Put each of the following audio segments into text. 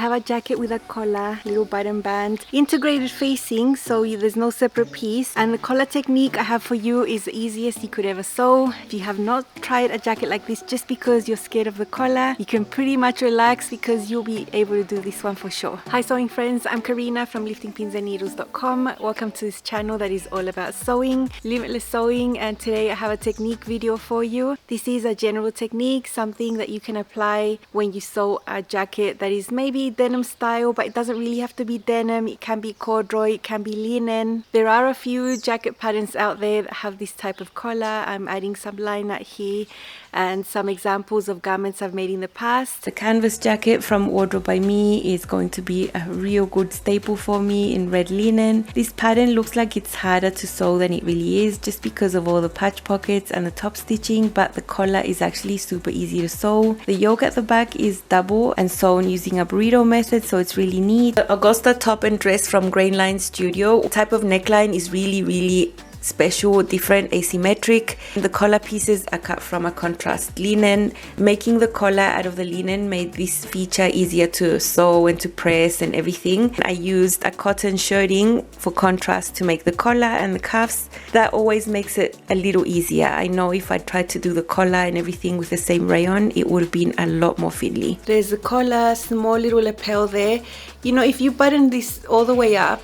have a jacket with a collar, little button band, integrated facing, so there's no separate piece. And the collar technique I have for you is the easiest you could ever sew. If you have not tried a jacket like this just because you're scared of the collar, you can pretty much relax because you'll be able to do this one for sure. Hi sewing friends, I'm Karina from liftingpinsandneedles.com. Welcome to this channel that is all about sewing, limitless sewing, and today I have a technique video for you. This is a general technique, something that you can apply when you sew a jacket that is maybe denim style, but it doesn't really have to be denim. It can be corduroy, it can be linen. There are a few jacket patterns out there that have this type of collar. I'm adding some line out here and some examples of garments I've made in the past. The canvas jacket from Wardrobe by Me is going to be a real good staple for me in red linen. This pattern looks like it's harder to sew than it really is just because of all the patch pockets and the top stitching, but the collar is actually super easy to sew. The yoke at the back is double and sewn using a burrito method, so it's really neat. The Augusta top and dress from Grainline Studio. The type of neckline is really special, different, asymmetric. The collar pieces are cut from a contrast linen. Making the collar out of the linen made this feature easier to sew and to press and everything. I used a cotton shirting for contrast to make the collar and the cuffs. That always makes it a little easier. I know if I tried to do the collar and everything with the same rayon, it would have been a lot more fiddly. There's the collar, small little lapel there. You know, if you button this all the way up,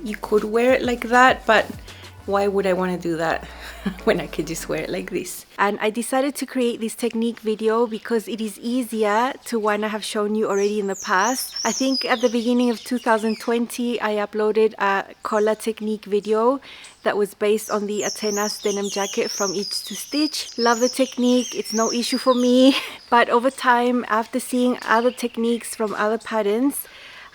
you could wear it like that, but why would I want to do that when I could just wear it like this? And I decided to create this technique video because it is easier to one I have shown you already in the past. I think at the beginning of 2020 I uploaded a collar technique video that was based on the Atenas denim jacket from Itch to Stitch. Love the technique, it's no issue for me. But over time, after seeing other techniques from other patterns,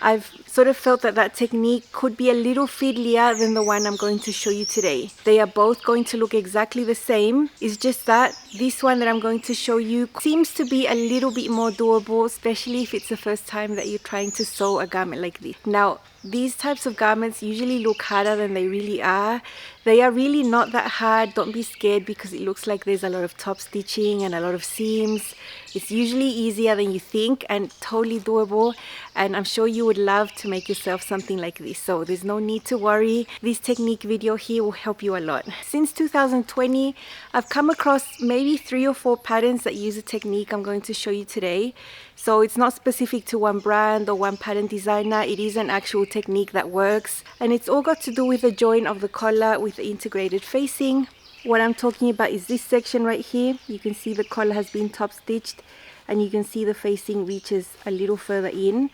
I've sort of felt that that technique could be a little fiddlier than the one I'm going to show you today. They are both going to look exactly the same. It's just that this one that I'm going to show you seems to be a little bit more doable, especially if it's the first time that you're trying to sew a garment like this. Now, these types of garments usually look harder than they really are. They are really not that hard. Don't be scared because it looks like there's a lot of top stitching and a lot of seams. It's usually easier than you think and totally doable, and I'm sure you would love to make yourself something like this, so there's no need to worry. This technique video here will help you a lot. Since 2020, I've come across maybe 3 or 4 patterns that use a technique I'm going to show you today. So it's not specific to one brand or one pattern designer. It is an actual technique that works, and it's all got to do with the join of the collar with the integrated facing. What I'm talking about is this section right here. You can see the collar has been top stitched and you can see the facing reaches a little further in.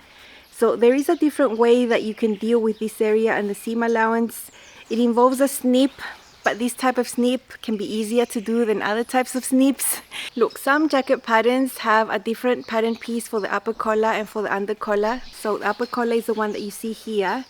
So there is a different way that you can deal with this area and the seam allowance. It involves a snip, but this type of snip can be easier to do than other types of snips. Look, some jacket patterns have a different pattern piece for the upper collar and for the under collar. So the upper collar is the one that you see here.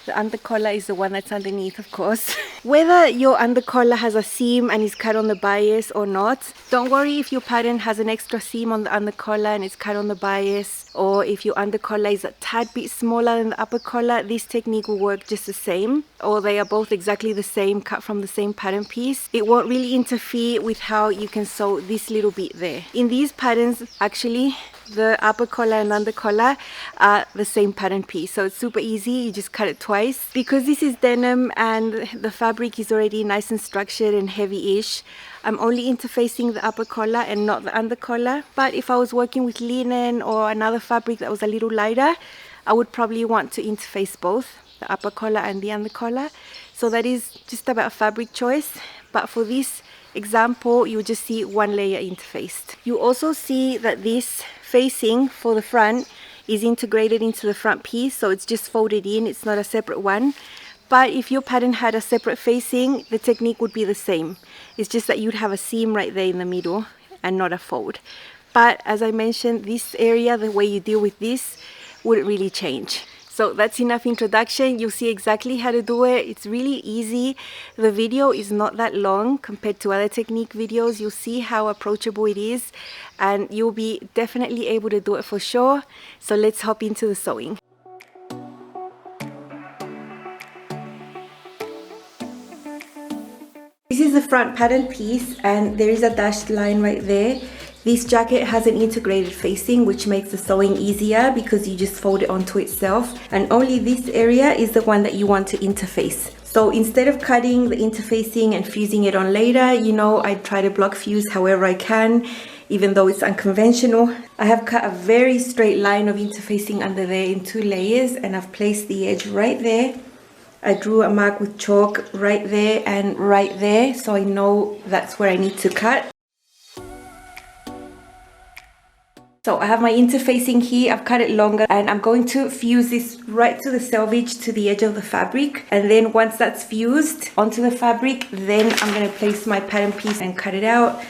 The under collar is the one that's underneath, of course. Whether your under collar has a seam and is cut on the bias or not, don't worry if your pattern has an extra seam on the under collar and it's cut on the bias, or if your under collar is a tad bit smaller than the upper collar, this technique will work just the same, or they are both exactly the same, cut from the same pattern piece. It won't really interfere with how you can sew this little bit there. In these patterns, actually, the upper collar and under collar are the same pattern piece, so it's super easy. You just cut it twice. Because this is denim and the fabric is already nice and structured and heavy-ish, I'm only interfacing the upper collar and not the under collar. But if I was working with linen or another fabric that was a little lighter, I would probably want to interface both, the upper collar and the under collar. So that is just about fabric choice. But for this example, you just see one layer interfaced. You also see that this facing for the front is integrated into the front piece, so it's just folded in, it's not a separate one. But if your pattern had a separate facing, the technique would be the same. It's just that you'd have a seam right there in the middle and not a fold. But as I mentioned, this area, the way you deal with this wouldn't really change. So that's enough introduction. You'll see exactly how to do it. It's really easy. The video is not that long compared to other technique videos. You'll see how approachable it is and you'll be definitely able to do it for sure. So let's hop into the sewing. This is the front pattern piece and there is a dashed line right there. This jacket has an integrated facing, which makes the sewing easier because you just fold it onto itself, and only this area is the one that you want to interface. So instead of cutting the interfacing and fusing it on later, you know, I try to block fuse however I can, even though it's unconventional. I have cut a very straight line of interfacing under there in 2 layers, and I've placed the edge right there. I drew a mark with chalk right there and right there, so I know that's where I need to cut. So I have my interfacing here, I've cut it longer, and I'm going to fuse this right to the selvage to the edge of the fabric. And then once that's fused onto the fabric, then I'm going to place my pattern piece and cut it out.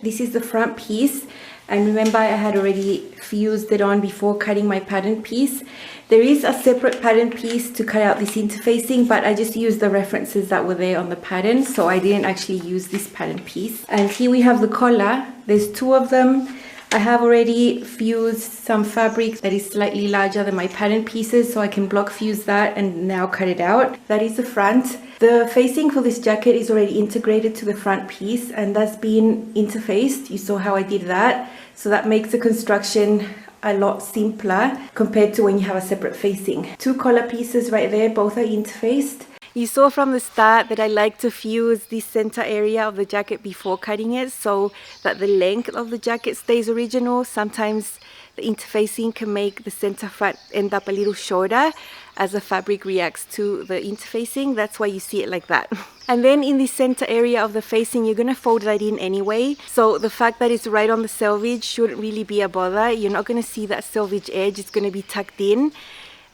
This is the front piece, and remember I had already fused it on before cutting my pattern piece. There is a separate pattern piece to cut out this interfacing, but I just used the references that were there on the pattern, so I didn't actually use this pattern piece. And here we have the collar. There's 2 of them. I have already fused some fabric that is slightly larger than my pattern pieces, so I can block fuse that and now cut it out. That is the front. The facing for this jacket is already integrated to the front piece, and that's been interfaced. You saw how I did that. So that makes the construction a lot simpler compared to when you have a separate facing. 2 collar pieces right there, both are interfaced. You saw from the start that I like to fuse this center area of the jacket before cutting it so that the length of the jacket stays original. Sometimes the interfacing can make the center front end up a little shorter as the fabric reacts to the interfacing. That's why you see it like that. And then in the center area of the facing, you're going to fold that in anyway. So the fact that it's right on the selvage shouldn't really be a bother. You're not going to see that selvage edge. It's going to be tucked in.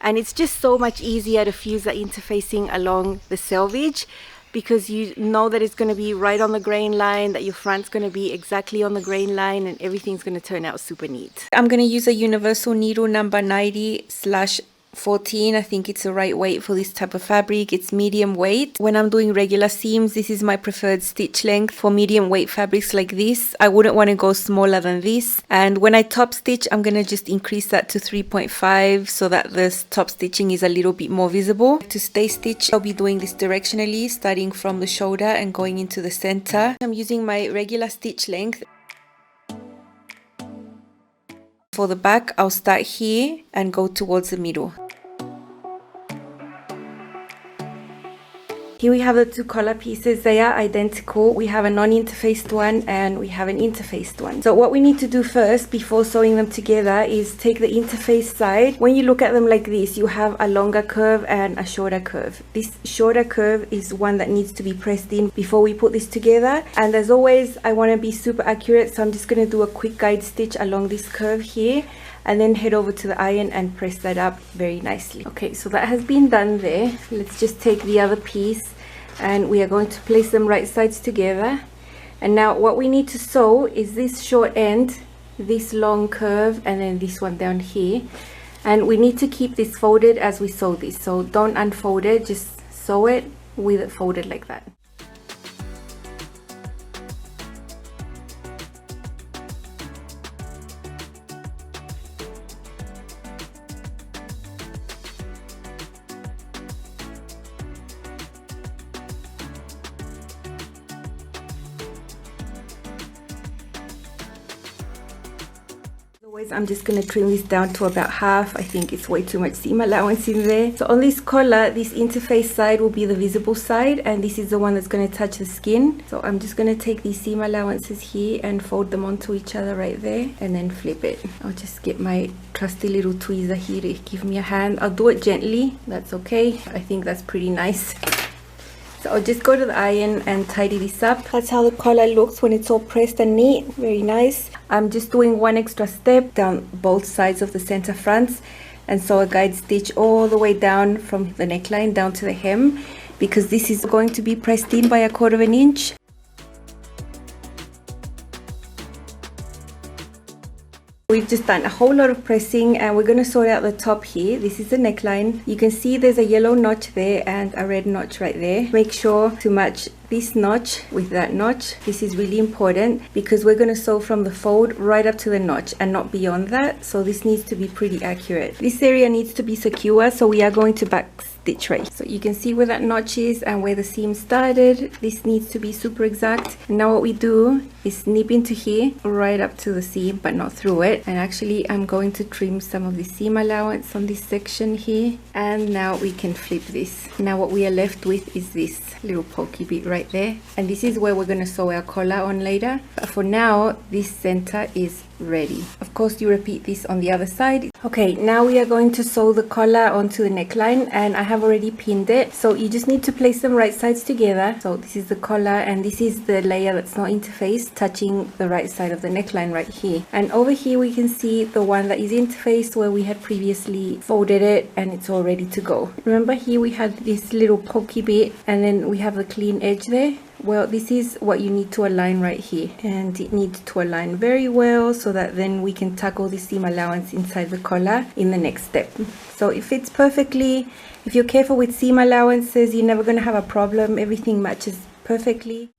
And it's just so much easier to fuse that interfacing along the selvage because you know that it's going to be right on the grain line, that your front's going to be exactly on the grain line, and everything's going to turn out super neat. I'm going to use a universal needle number 90/14. I think it's the right weight for this type of fabric. It's medium weight. When I'm doing regular seams, this is my preferred stitch length for medium weight fabrics like this. I wouldn't want to go smaller than this. And when I top stitch, I'm going to just increase that to 3.5 so that the top stitching is a little bit more visible. To stay stitched, I'll be doing this directionally, starting from the shoulder and going into the center. I'm using my regular stitch length. For the back, I'll start here and go towards the middle. Here we have the 2 collar pieces. They are identical. We have a non-interfaced one and we have an interfaced one. So what we need to do first before sewing them together is take the interfaced side. When you look at them like this, you have a longer curve and a shorter curve. This shorter curve is one that needs to be pressed in before we put this together. And as always, I want to be super accurate, so I'm just going to do a quick guide stitch along this curve here and then head over to the iron and press that up very nicely. Okay, so that has been done there. Let's just take the other piece and we are going to place them right sides together. And now what we need to sew is this short end, this long curve, and then this one down here. And we need to keep this folded as we sew this, so don't unfold it, just sew it with it folded like that. I'm just going to trim this down to about half. I think it's way too much seam allowance in there. So on this collar, this interface side will be the visible side, and this is the one that's going to touch the skin. So I'm just going to take these seam allowances here and fold them onto each other right there and then flip it. I'll just get my trusty little tweezer here to give me a hand. I'll do it gently, that's okay. I think that's pretty nice. So I'll just go to the iron and tidy this up. That's how the collar looks when it's all pressed and neat. Very nice. I'm just doing one extra step down both sides of the center fronts, and sew a guide stitch all the way down from the neckline down to the hem, because this is going to be pressed in by 1/4 inch. We've just done a whole lot of pressing and we're going to sort out the top here. This is the neckline. You can see there's a yellow notch there and a red notch right there. Make sure to match this notch with that notch. This is really important because we're going to sew from the fold right up to the notch and not beyond that. So this needs to be pretty accurate. This area needs to be secure, so we are going to back stitch right. So you can see where that notch is and where the seam started. This needs to be super exact. And now what we do is snip into here right up to the seam, but not through it. And actually I'm going to trim some of the seam allowance on this section here. And now we can flip this. Now what we are left with is this little pokey bit right there, and this is where we're going to sew our collar on later. But for now, this center is ready. Of course, you repeat this on the other side. Okay, now we are going to sew the collar onto the neckline, and I have already pinned it. So you just need to place them right sides together. So this is the collar, and this is the layer that's not interfaced, touching the right side of the neckline right here. And over here we can see the one that is interfaced where we had previously folded it, and it's all ready to go. Remember here we had this little pokey bit, and then we have the clean edge there. Well, this is what you need to align right here, and it needs to align very well so that then we can tackle the seam allowance inside the collar in the next step. So it fits perfectly. If you're careful with seam allowances, you're never going to have a problem. Everything matches perfectly.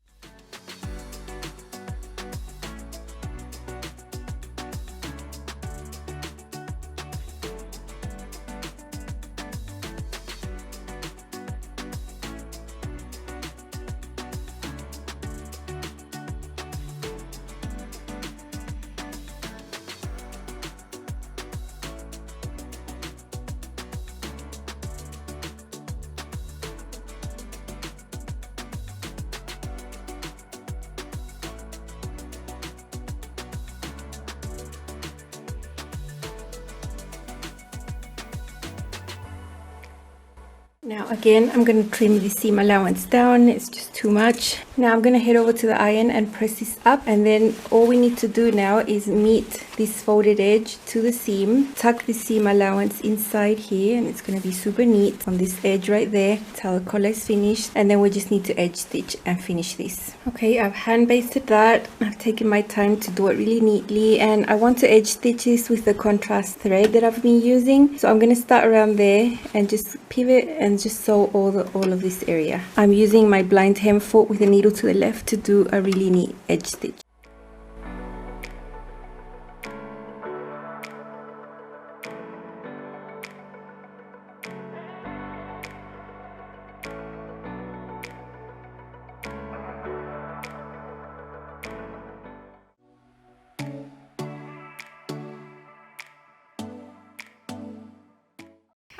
Now again, I'm going to trim the seam allowance down. It's just too much. Now I'm going to head over to the iron and press this up, and then all we need to do now is meet this folded edge to the seam, tuck the seam allowance inside here, and it's going to be super neat on this edge right there. That's how the collar is finished, and then we just need to edge stitch and finish this. Okay, I've hand basted that. I've taken my time to do it really neatly, and I want to edge stitch this with the contrast thread that I've been using. So I'm going to start around there and just pivot and just sew all of this area. I'm using my blind hem foot with a needle to the left to do a really neat edge stitch.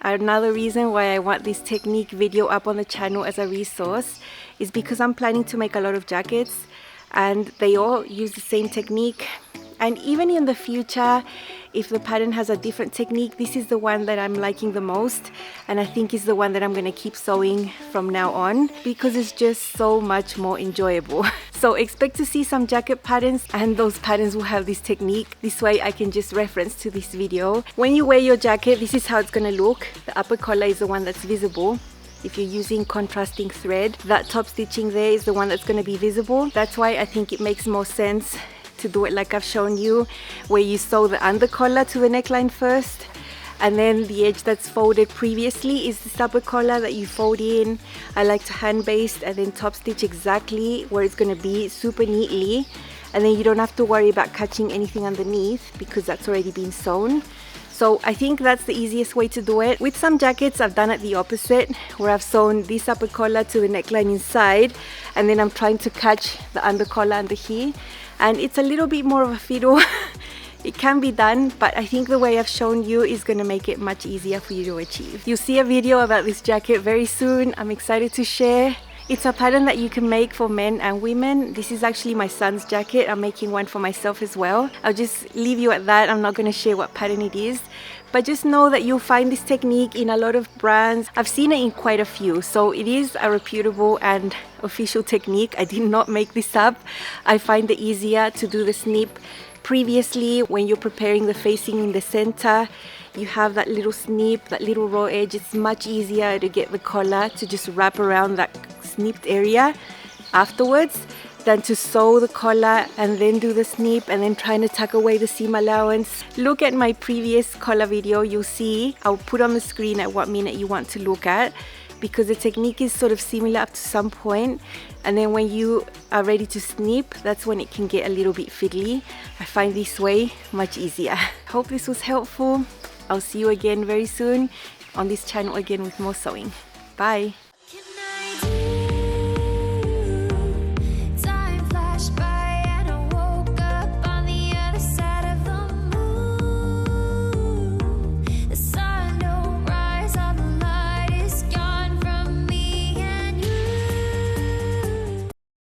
Another reason why I want this technique video up on the channel as a resource is because I'm planning to make a lot of jackets, and they all use the same technique. And even in the future, if the pattern has a different technique, this is the one that I'm liking the most, and I think is the one that I'm going to keep sewing from now on because it's just so much more enjoyable. So expect to see some jacket patterns, and those patterns will have this technique. This way I can just reference to this video. When you wear your jacket, this is how it's going to look. The upper collar is the one that's visible. If you're using contrasting thread, that top stitching there is the one that's going to be visible. That's why I think it makes more sense to do it like I've shown you, where you sew the under collar to the neckline first, and then the edge that's folded previously is the upper collar that you fold in. I like to hand baste and then top stitch exactly where it's going to be super neatly, and then you don't have to worry about catching anything underneath because that's already been sewn. So I think that's the easiest way to do it. With some jackets I've done it the opposite, where I've sewn this upper collar to the neckline inside, and then I'm trying to catch the under collar under here, and it's a little bit more of a fiddle. It can be done, but I think the way I've shown you is going to make it much easier for you to achieve. You'll see a video about this jacket very soon. I'm excited to share. It's a pattern that you can make for men and women. This is actually my son's jacket. I'm making one for myself as well. I'll just leave you at that. I'm not going to share what pattern it is, but just know that you'll find this technique in a lot of brands. I've seen it in quite a few, so it is a reputable and official technique. I did not make this up. I find it easier to do the snip. Previously, when you're preparing the facing in the center, you have that little snip, that little raw edge. It's much easier to get the collar to just wrap around that snipped area afterwards than to sew the collar and then do the snip and then trying to tuck away the seam allowance. Look at my previous collar video. You'll see, I'll put on the screen at what minute you want to look at, because the technique is sort of similar up to some point, and then when you are ready to snip, that's when it can get a little bit fiddly. I find this way much easier. Hope this was helpful. I'll see you again very soon on this channel again with more sewing. Bye.